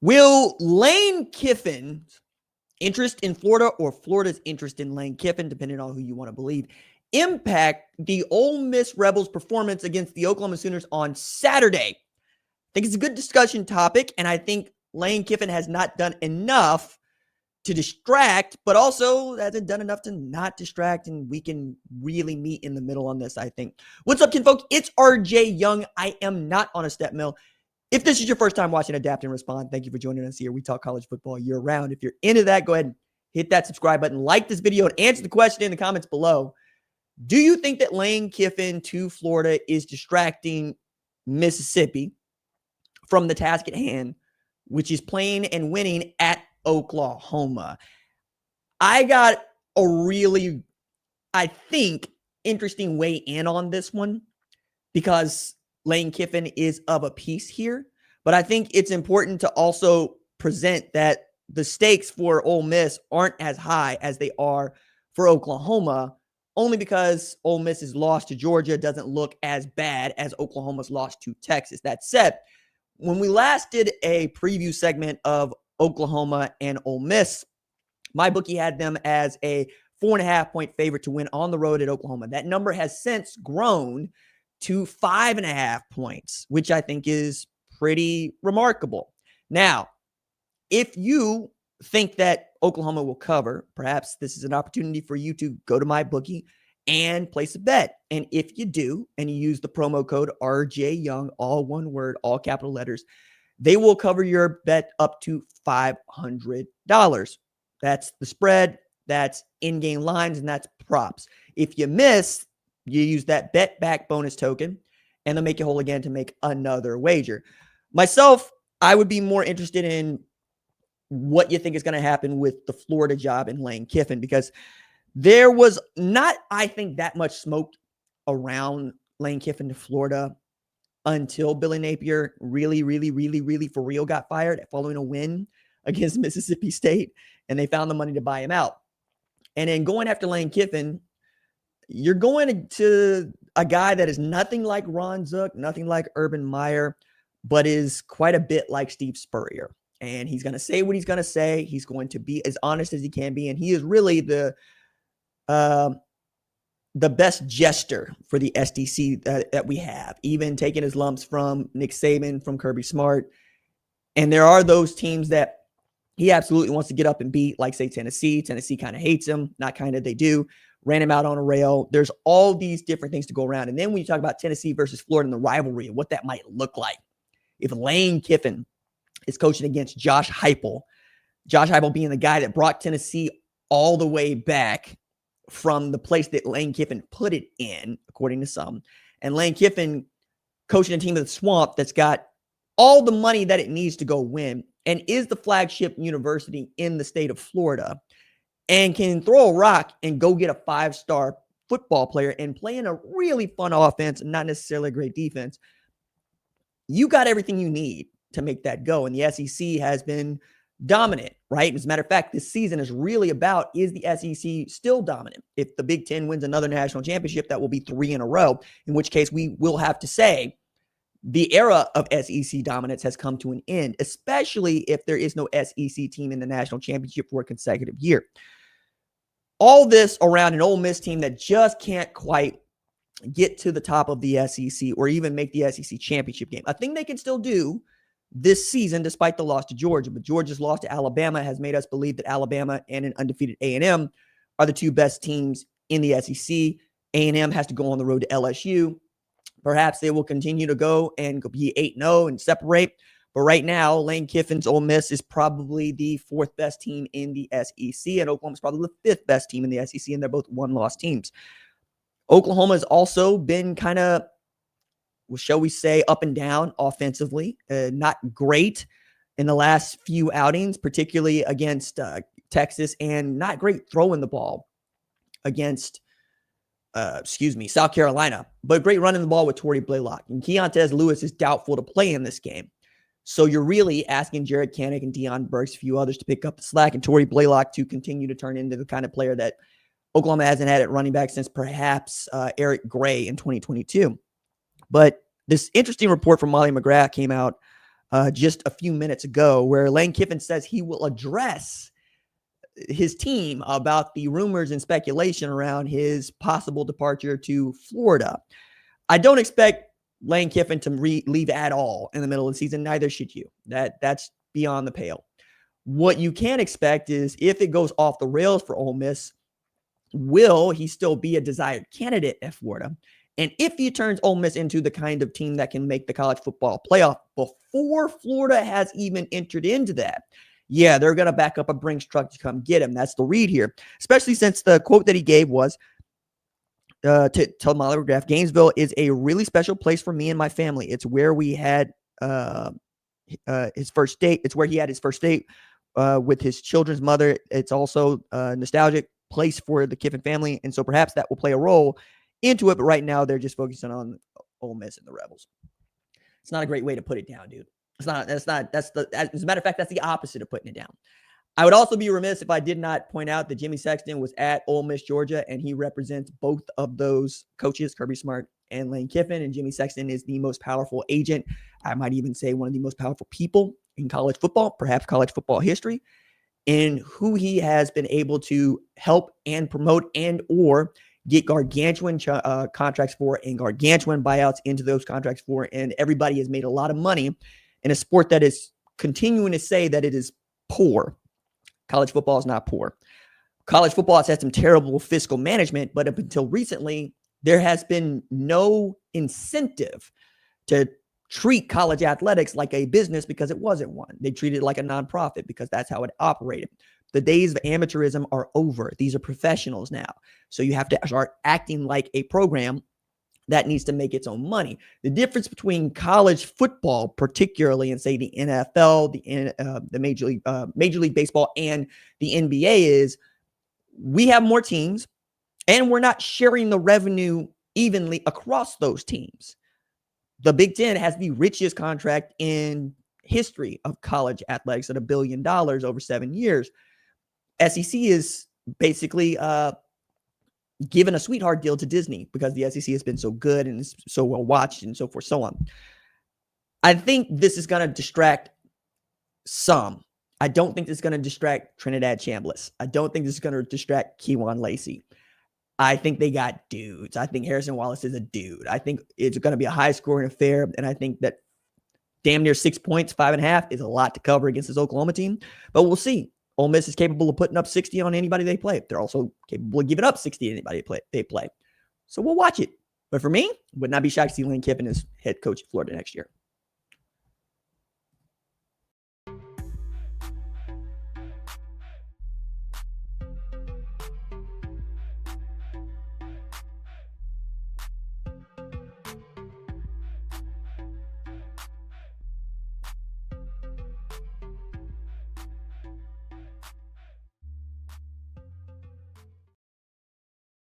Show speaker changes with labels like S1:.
S1: Will Lane Kiffin's interest in Florida or Florida's interest in Lane Kiffin, depending on who you want to believe, impact the Ole Miss Rebels' performance against the Oklahoma Sooners on Saturday? I think it's a good discussion topic, and I think Lane Kiffin has not done enough to distract, but also hasn't done enough to not distract, and we can really meet in the middle on this, I think. What's up, kinfolk? It's RJ Young. I am not on a step mill. If this is your first time watching Adapt and Respond, thank you for joining us here. We talk college football year-round. If you're into that, go ahead and hit that subscribe button, like this video, and answer the question in the comments below. Do you think that Lane Kiffin to Florida is distracting Mississippi from the task at hand, which is playing and winning at Oklahoma? I got a really, I think, interesting way in on this one because Lane Kiffin is of a piece here, but I think it's important to also present that the stakes for Ole Miss aren't as high as they are for Oklahoma, only because Ole Miss's loss to Georgia doesn't look as bad as Oklahoma's loss to Texas. That said, when we last did a preview segment of Oklahoma and Ole Miss, my bookie had them as a 4.5-point favorite to win on the road at Oklahoma. That number has since grown to 5.5 points, which I think is pretty remarkable. Now, if you think that Oklahoma will cover, perhaps this is an opportunity for you to go to my bookie and place a bet. And if you do, and you use the promo code RJ Young, all one word, all capital letters, they will cover your bet up to $500. That's the spread, that's in-game lines, and that's props. If you miss, you use that bet back bonus token, and they'll make you whole again to make another wager. Myself, I would be more interested in what you think is going to happen with the Florida job in Lane Kiffin, because there was not, I think, that much smoke around Lane Kiffin to Florida until Billy Napier really for real got fired following a win against Mississippi State, and they found the money to buy him out. And then going after Lane Kiffin, you're going to a guy that is nothing like Ron Zook, nothing like Urban Meyer, but is quite a bit like Steve Spurrier. And he's going to say what he's going to say. He's going to be as honest as he can be. And he is really the best jester for the SEC that we have, even taking his lumps from Nick Saban, from Kirby Smart. And there are those teams that he absolutely wants to get up and beat, like, say, Tennessee. Tennessee kind of hates him. Not kind of, they do. Ran him out on a rail. There's all these different things to go around. And then when you talk about Tennessee versus Florida and the rivalry and what that might look like, if Lane Kiffin is coaching against Josh Heupel being the guy that brought Tennessee all the way back from the place that Lane Kiffin put it in, according to some, and Lane Kiffin coaching a team of the swamp that's got all the money that it needs to go win and is the flagship university in the state of Florida, and can throw a rock and go get a 5-star football player and play in a really fun offense and not necessarily a great defense, you got everything you need to make that go. And the SEC has been dominant, right? As a matter of fact, this season is really about, is the SEC still dominant? If the Big Ten wins another national championship, that will be 3 in a row, in which case we will have to say the era of SEC dominance has come to an end, especially if there is no SEC team in the national championship for a consecutive year. All this around an Ole Miss team that just can't quite get to the top of the SEC or even make the SEC championship game. A thing they can still do this season, despite the loss to Georgia. But Georgia's loss to Alabama has made us believe that Alabama and an undefeated A&M are the two best teams in the SEC. A&M has to go on the road to LSU. Perhaps they will continue to go and be 8-0 and separate. But right now, Lane Kiffin's Ole Miss is probably the 4th best team in the SEC, and Oklahoma's probably the 5th best team in the SEC, and they're both one-loss teams. Oklahoma has also been kind of, shall we say, up and down offensively. Not great in the last few outings, particularly against Texas, and not great throwing the ball against South Carolina, but great running the ball with Torrey Blaylock. And Keontez Lewis is doubtful to play in this game. So you're really asking Jared Kanek and Deion Burks, a few others, to pick up the slack, and Torrey Blaylock to continue to turn into the kind of player that Oklahoma hasn't had at running back since perhaps Eric Gray in 2022. But this interesting report from Molly McGrath came out just a few minutes ago, where Lane Kiffin says he will address his team about the rumors and speculation around his possible departure to Florida. I don't expect Lane Kiffin to leave at all in the middle of the season. Neither should you. That's beyond the pale. What you can expect is if it goes off the rails for Ole Miss, will he still be a desired candidate at Florida? And if he turns Ole Miss into the kind of team that can make the college football playoff before Florida has even entered into that, yeah, they're going to back up a Brinks truck to come get him. That's the read here, especially since the quote that he gave was, to tell Telegraph, Gainesville is a really special place for me and my family. It's where we had his first date. It's where he had his first date with his children's mother. It's also a nostalgic place for the Kiffin family. And so perhaps that will play a role into it. But right now they're just focusing on Ole Miss and the Rebels. It's not a great way to put it down, dude. As a matter of fact, that's the opposite of putting it down. I would also be remiss if I did not point out that Jimmy Sexton was at Ole Miss, Georgia, and he represents both of those coaches, Kirby Smart and Lane Kiffin. And Jimmy Sexton is the most powerful agent. I might even say one of the most powerful people in college football, perhaps college football history, in who he has been able to help and promote and or get gargantuan contracts for and gargantuan buyouts into those contracts for. And everybody has made a lot of money in a sport that is continuing to say that it is poor. College football is not poor. College football has had some terrible fiscal management, but up until recently, there has been no incentive to treat college athletics like a business because it wasn't one. They treated it like a nonprofit because that's how it operated. The days of amateurism are over. These are professionals now. So you have to start acting like a program that needs to make its own money. The difference between college football, particularly, and say the NFL, the Major League Baseball, and the NBA is we have more teams, and we're not sharing the revenue evenly across those teams. The Big Ten has the richest contract in history of college athletics at $1 billion over 7 years. SEC is basically given a sweetheart deal to Disney because the SEC has been so good and is so well watched and so forth, so on. I think this is going to distract some. I don't think this is going to distract Trinidad Chambliss. I don't think this is going to distract Kewan Lacey. I think they got dudes. I think Harrison Wallace is a dude. I think it's going to be a high-scoring affair, and I think that damn near 6 points, 5.5 is a lot to cover against this Oklahoma team, but we'll see. Ole Miss is capable of putting up 60 on anybody they play. They're also capable of giving up 60 to anybody they play. So we'll watch it. But for me, would not be shocked to see Lane Kiffin as head coach of Florida next year.